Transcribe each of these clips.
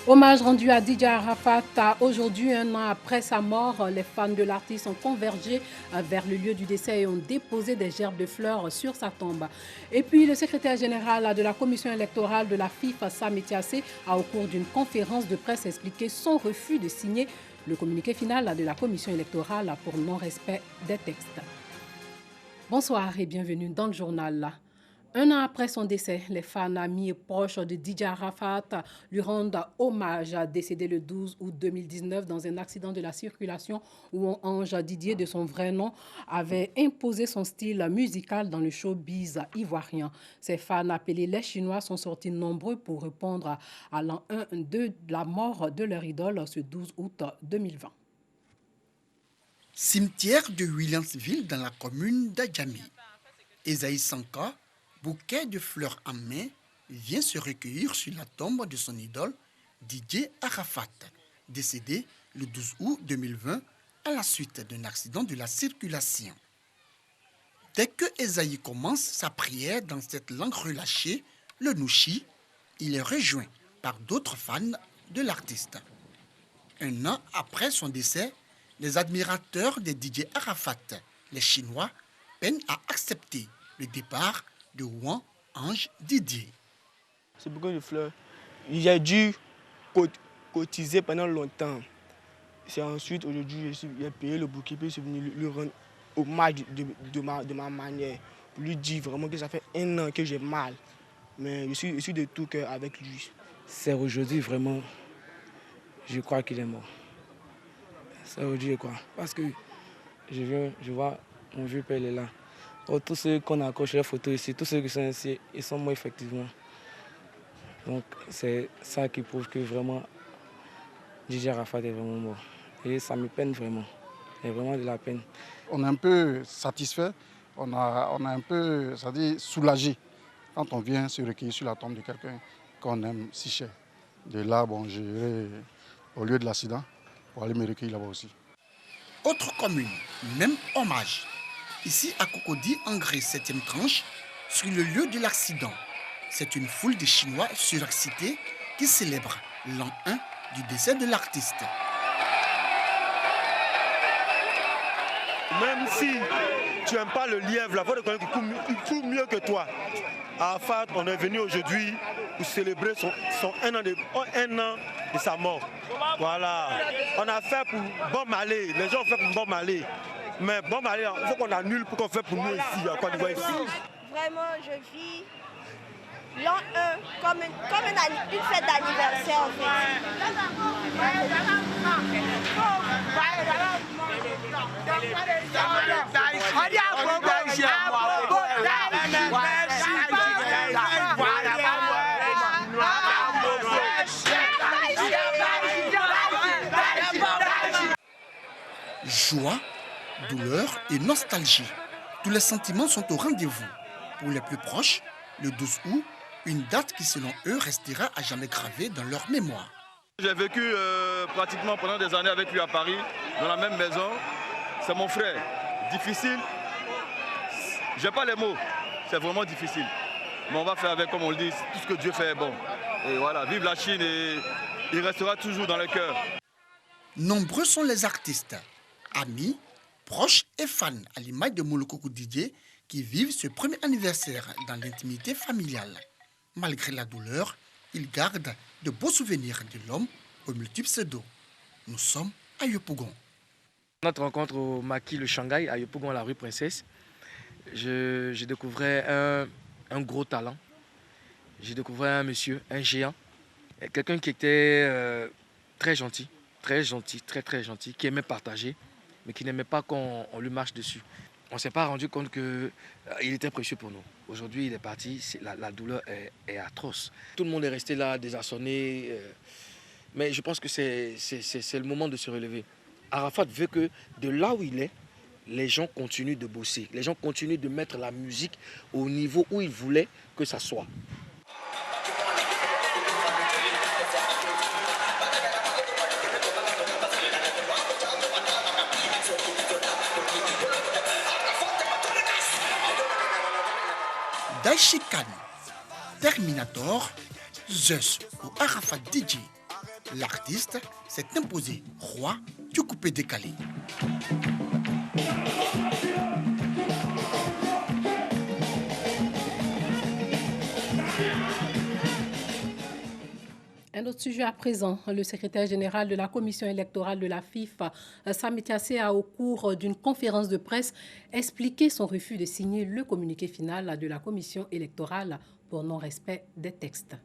Hommage rendu à DJ Arafat. Aujourd'hui, un an après sa mort, les fans de l'artiste ont convergé vers le lieu du décès et ont déposé des gerbes de fleurs sur sa tombe. Et puis, le secrétaire général de la commission électorale de la FIFA, Sam Etiassé, a au cours d'une conférence de presse expliqué son refus de signer le communiqué final de la commission électorale pour non-respect des textes. Bonsoir et bienvenue dans le journal. Un an après son décès, les fans, amis et proches de DJ Arafat lui rendent hommage, décédé le 12 août 2019 dans un accident de la circulation où Ange Didier, de son vrai nom, avait imposé son style musical dans le showbiz ivoirien. Ces fans appelés les Chinois sont sortis nombreux pour répondre à l'an 1 de la mort de leur idole ce 12 août 2020. Cimetière de Williamsville dans la commune d'Adjamé. Esaïe Sanka, bouquet de fleurs en main, vient se recueillir sur la tombe de son idole, DJ Arafat, décédé le 12 août 2020 à la suite d'un accident de la circulation. Dès que Esaïe commence sa prière dans cette langue relâchée, le Nouchi, il est rejoint par d'autres fans de l'artiste. Un an après son décès, les admirateurs de DJ Arafat, les Chinois, peinent à accepter le départ de Wang Ange Didier. Ce bouquet de fleurs, j'ai dû cotiser pendant longtemps. C'est ensuite, aujourd'hui, j'ai payé le bouquet, puis je suis venu lui rendre hommage de ma manière. Pour lui dire vraiment que ça fait un an que j'ai mal. Mais je suis de tout cœur avec lui. C'est aujourd'hui vraiment, je crois qu'il est mort. C'est aujourd'hui, je crois. Parce que je vois mon vieux père, il est là. Oh, tous ceux qu'on a accroché les photos ici, tous ceux qui sont ici, ils sont morts effectivement. Donc c'est ça qui prouve que vraiment DJ Arafat est vraiment mort. Et ça me peine vraiment. Il y a vraiment de la peine. On est un peu satisfait, on a un peu, c'est-à-dire soulagé quand on vient se recueillir sur la tombe de quelqu'un qu'on aime si cher. De là, bon, j'irai au lieu de l'accident pour aller me recueillir là-bas aussi. Autre commune, même hommage. Ici à Cocody, en Grèce, 7e tranche, sur le lieu de l'accident. C'est une foule de Chinois surexcités qui célèbrent l'an 1 du décès de l'artiste. Même si tu n'aimes pas le lièvre, la voix de quelqu'un qui court mieux que toi. Arafat, on est venu aujourd'hui pour célébrer son un an de sa mort. Voilà. On a fait pour Bon Malé. Les gens ont fait pour Bon Malé. Mais Bon Malé, il faut qu'on annule pour qu'on fait pour nous ici, à Côte d'Ivoire ici. Vraiment, je vis l'an 1 comme une fête d'anniversaire en Joie, douleur et nostalgie. Tous les sentiments sont au rendez-vous. Pour les plus proches, le 12 août, une date qui selon eux restera à jamais gravée dans leur mémoire. J'ai vécu pratiquement pendant des années avec lui à Paris, dans la même maison. C'est mon frère. Difficile. J'ai pas les mots. C'est vraiment difficile. Mais on va faire avec, comme on le dit, tout ce que Dieu fait est bon. Et voilà, vive la Chine et il restera toujours dans le cœur. Nombreux sont les artistes, amis, proches et fans à l'image de Molokoko Didier qui vivent ce premier anniversaire dans l'intimité familiale. Malgré la douleur, ils gardent de beaux souvenirs de l'homme aux multiples pseudos. Nous sommes à Yopougon. Notre rencontre au Maquis le Shanghai, à Yopougon, à la rue Princesse, je découvrais un gros talent. J'ai découvert un monsieur, un géant, quelqu'un qui était très gentil, très gentil, qui aimait partager, mais qui n'aimait pas qu'on lui marche dessus. On ne s'est pas rendu compte qu'il était précieux pour nous. Aujourd'hui, il est parti, la douleur est atroce. Tout le monde est resté là, désarçonné, mais je pense que c'est le moment de se relever. Arafat veut que de là où il est, les gens continuent de bosser, les gens continuent de mettre la musique au niveau où il voulait que ça soit. Daichi Khan, Terminator, Zeus ou Arafat DJ. L'artiste s'est imposé roi du coupé-décalé. Un autre sujet à présent, le secrétaire général de la commission électorale de la FIF, Sami Tiassé, a au cours d'une conférence de presse expliqué son refus de signer le communiqué final de la commission électorale pour non-respect des textes.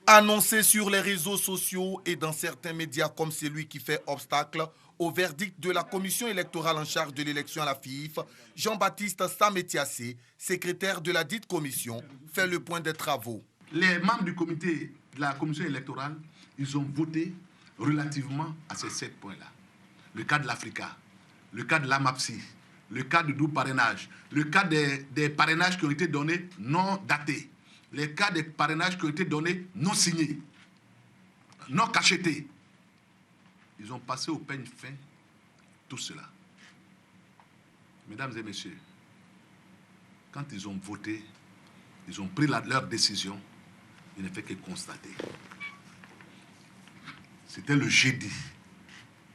Annoncé sur les réseaux sociaux et dans certains médias comme celui qui fait obstacle au verdict de la commission électorale en charge de l'élection à la FIF, Jean-Baptiste Sami Tiassé, secrétaire de la dite commission, fait le point des travaux. Les membres du comité de la commission électorale, ils ont voté relativement à ces 7 points-là. Le cas de l'Africa, le cas de l'AMAPSI, le cas du double parrainage, le cas des parrainages qui ont été donnés non datés, les cas des parrainages qui ont été donnés non signés, non cachetés. Ils ont passé au peigne fin tout cela. Mesdames et messieurs, quand ils ont voté, ils ont pris leur décision, il ne fait que constater. C'était le jeudi.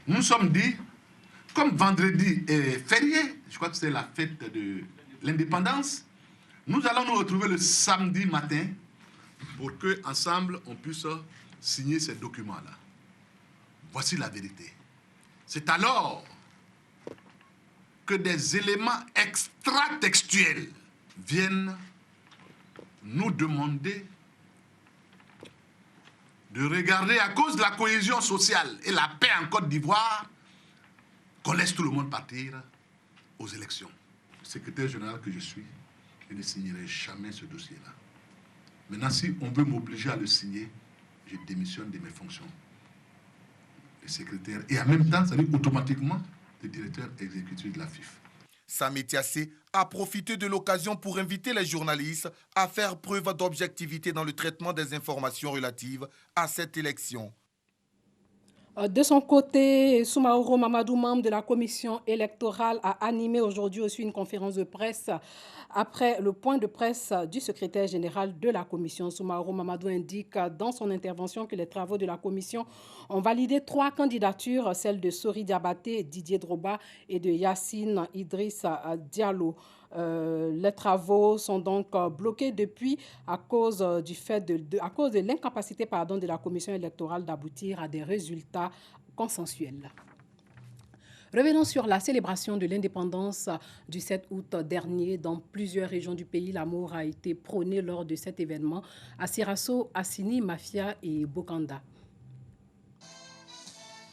Nous nous sommes dit, comme vendredi est férié, je crois que c'est la fête de l'indépendance, nous allons nous retrouver le samedi matin pour qu'ensemble on puisse signer ces documents-là. Voici la vérité. C'est alors que des éléments extra-textuels viennent nous demander de regarder, à cause de la cohésion sociale et la paix en Côte d'Ivoire, qu'on laisse tout le monde partir aux élections. Le secrétaire général que je suis, je ne signerai jamais ce dossier-là. Maintenant, si on veut m'obliger à le signer, je démissionne de mes fonctions de secrétaire et en même temps, ça veut dire automatiquement le directeur exécutif de la FIF. Sami Tiassé a profité de l'occasion pour inviter les journalistes à faire preuve d'objectivité dans le traitement des informations relatives à cette élection. De son côté, Soumaoro Mamadou, membre de la commission électorale, a animé aujourd'hui aussi une conférence de presse après le point de presse du secrétaire général de la commission. Soumaoro Mamadou indique dans son intervention que les travaux de la commission ont validé 3 candidatures, celles de Sori Diabaté, Didier Droba et de Yacine Idriss Diallo. Les travaux sont donc bloqués depuis à cause de l'incapacité de la commission électorale d'aboutir à des résultats consensuels. Revenons sur la célébration de l'indépendance du 7 août dernier. Dans plusieurs régions du pays, l'amour a été prôné lors de cet événement à Sirasso, Assini, Mafia et Bokanda.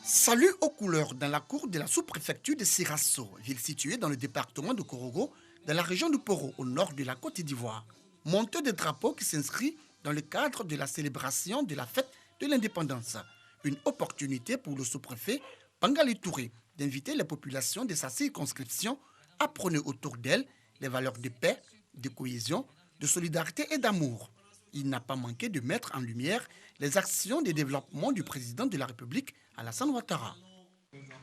Salut aux couleurs dans la cour de la sous-préfecture de Sirasso, ville située dans le département de Korogo, dans la région du Poro, au nord de la Côte d'Ivoire. Montée de drapeaux qui s'inscrit dans le cadre de la célébration de la fête de l'indépendance. Une opportunité pour le sous-préfet Bangali Touré d'inviter les populations de sa circonscription à prôner autour d'elle les valeurs de paix, de cohésion, de solidarité et d'amour. Il n'a pas manqué de mettre en lumière les actions de développement du président de la République, Alassane Ouattara.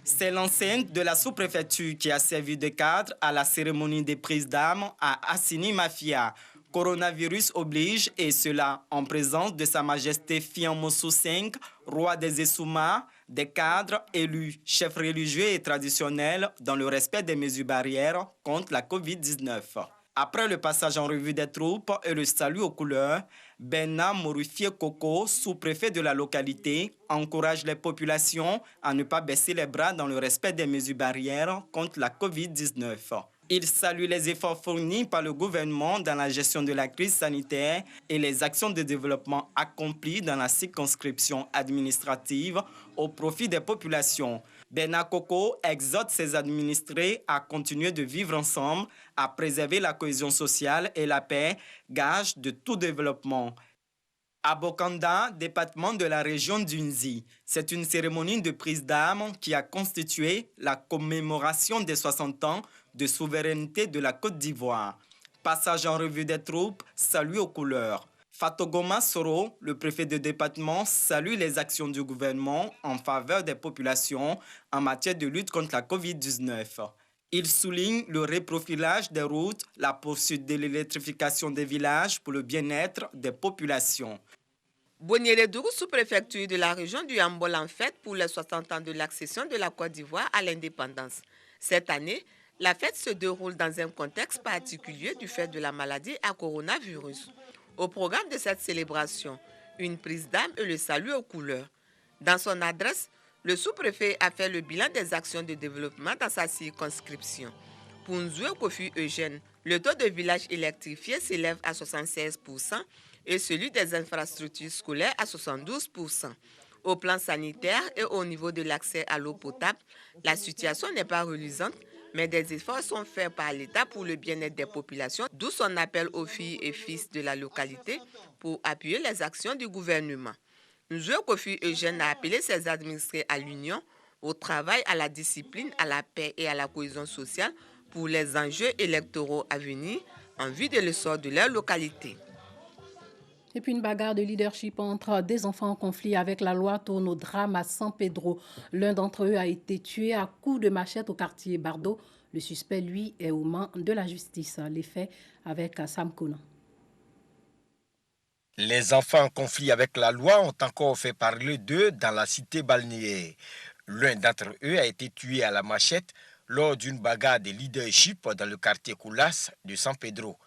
C'est l'enceinte de la sous-préfecture qui a servi de cadre à la cérémonie des prises d'armes à Assini Mafia. Coronavirus oblige, et cela en présence de Sa Majesté Fiamoso V, roi des Essouma, des cadres élus, chefs religieux et traditionnels dans le respect des mesures barrières contre la Covid-19. Après le passage en revue des troupes et le salut aux couleurs, Benna Morufie Koko, sous-préfet de la localité, encourage les populations à ne pas baisser les bras dans le respect des mesures barrières contre la Covid-19. Il salue les efforts fournis par le gouvernement dans la gestion de la crise sanitaire et les actions de développement accomplies dans la circonscription administrative au profit des populations. Benna Koko exhorte ses administrés à continuer de vivre ensemble, à préserver la cohésion sociale et la paix, gage de tout développement. À Bokanda, département de la région d'Unzi, c'est une cérémonie de prise d'armes qui a constitué la commémoration des 60 ans de souveraineté de la Côte d'Ivoire. Passage en revue des troupes, salut aux couleurs. Fatogoma Soro, le préfet de département, salue les actions du gouvernement en faveur des populations en matière de lutte contre la Covid-19. Il souligne le reprofilage des routes, la poursuite de l'électrification des villages pour le bien-être des populations. Boniérédougou, sous-préfecture de la région du Yambol, en fête pour les 60 ans de l'accession de la Côte d'Ivoire à l'indépendance. Cette année, la fête se déroule dans un contexte particulier du fait de la maladie à coronavirus. Au programme de cette célébration, une prise d'âme et le salut aux couleurs. Dans son adresse, le sous-préfet a fait le bilan des actions de développement dans sa circonscription. Pour Nzoué Kofi Eugène, le taux de villages électrifiés s'élève à 76% et celui des infrastructures scolaires à 72%. Au plan sanitaire et au niveau de l'accès à l'eau potable, la situation n'est pas reluisante, mais des efforts sont faits par l'État pour le bien-être des populations, d'où son appel aux filles et fils de la localité pour appuyer les actions du gouvernement. Nzoué Kofi Eugène a appelé ses administrés à l'union, au travail, à la discipline, à la paix et à la cohésion sociale pour les enjeux électoraux à venir en vue de l'essor de leur localité. Et puis une bagarre de leadership entre des enfants en conflit avec la loi tourne au drame à San Pedro. L'un d'entre eux a été tué à coups de machette au quartier Bardo. Le suspect, lui, est aux mains de la justice. Les faits avec Sam Konan. Les enfants en conflit avec la loi ont encore fait parler d'eux dans la cité balnéaire. L'un d'entre eux a été tué à la machette lors d'une bagarre de leadership dans le quartier Koulas de San Pedro.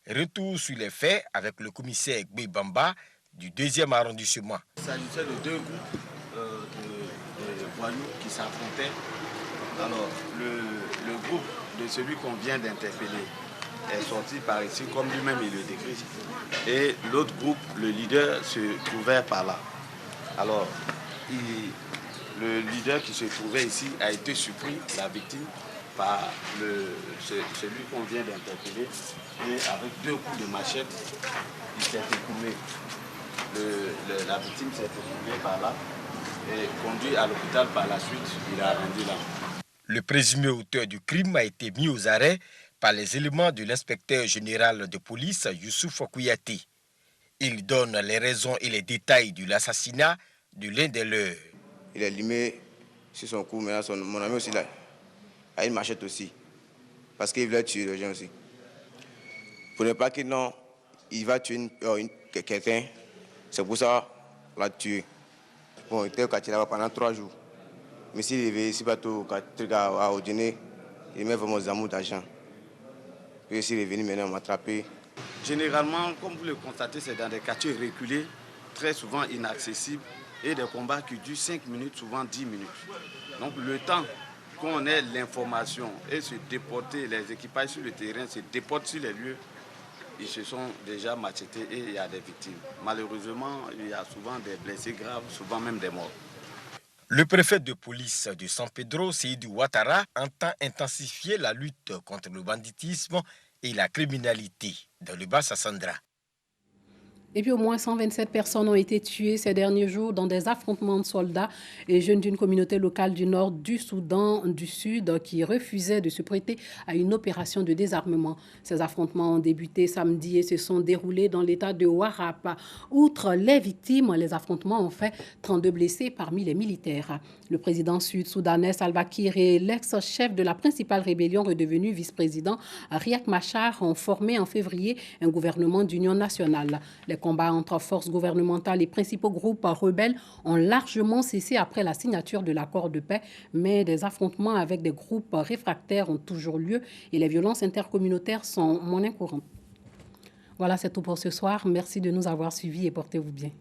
Retour sur les faits avec le commissaire Gbe Bamba du 2e arrondissement. Il s'agissait de deux groupes de voyous qui s'affrontaient. Alors, le groupe de celui qu'on vient d'interpeller est sorti par ici, comme lui-même il le décrit. Et l'autre groupe, le leader, se trouvait par là. Alors, le leader qui se trouvait ici a été surpris, la victime, par celui qu'on vient d'interpeller. Et avec deux coups de machette, il s'est écoulé. La victime s'est écoulée par là et conduit à l'hôpital par la suite. Il a rendu là. Le présumé auteur du crime a été mis aux arrêts par les éléments de l'inspecteur général de police, Youssouf Kouyaté. Il donne les raisons et les détails de l'assassinat de l'un des leurs. Il est limé sur son cou, mais mon ami aussi là, a une machette aussi, parce qu'il voulait tuer les gens aussi. Pour ne pas qu'il va tuer quelqu'un, c'est pour ça qu'on l'a tué. Bon, il était au quartier là-bas pendant 3 jours. Mais s'il est venu ici, au dîner, il met vraiment des amours d'argent. Puis s'il est venu maintenant m'attraper. Généralement, comme vous le constatez, c'est dans des quartiers reculés, très souvent inaccessibles, et des combats qui durent 5 minutes, souvent 10 minutes. Donc le temps qu'on ait l'information et se déporter, les équipages sur le terrain se déportent sur les lieux, ils se sont déjà machetés et il y a des victimes. Malheureusement, il y a souvent des blessés graves, souvent même des morts. Le préfet de police de San Pedro, Seydou Ouattara, entend intensifier la lutte contre le banditisme et la criminalité dans le Bas-Sassandra. Et puis au moins 127 personnes ont été tuées ces derniers jours dans des affrontements de soldats et jeunes d'une communauté locale du nord du Soudan du Sud qui refusaient de se prêter à une opération de désarmement. Ces affrontements ont débuté samedi et se sont déroulés dans l'état de Warrap. Outre les victimes, les affrontements ont fait 32 blessés parmi les militaires. Le président sud-soudanais Salva Kiir et l'ex-chef de la principale rébellion redevenu vice-président Riek Machar ont formé en février un gouvernement d'union nationale. Les combats entre forces gouvernementales et principaux groupes rebelles ont largement cessé après la signature de l'accord de paix, mais des affrontements avec des groupes réfractaires ont toujours lieu et les violences intercommunautaires sont monnaie courante. Voilà, c'est tout pour ce soir. Merci de nous avoir suivis et portez-vous bien.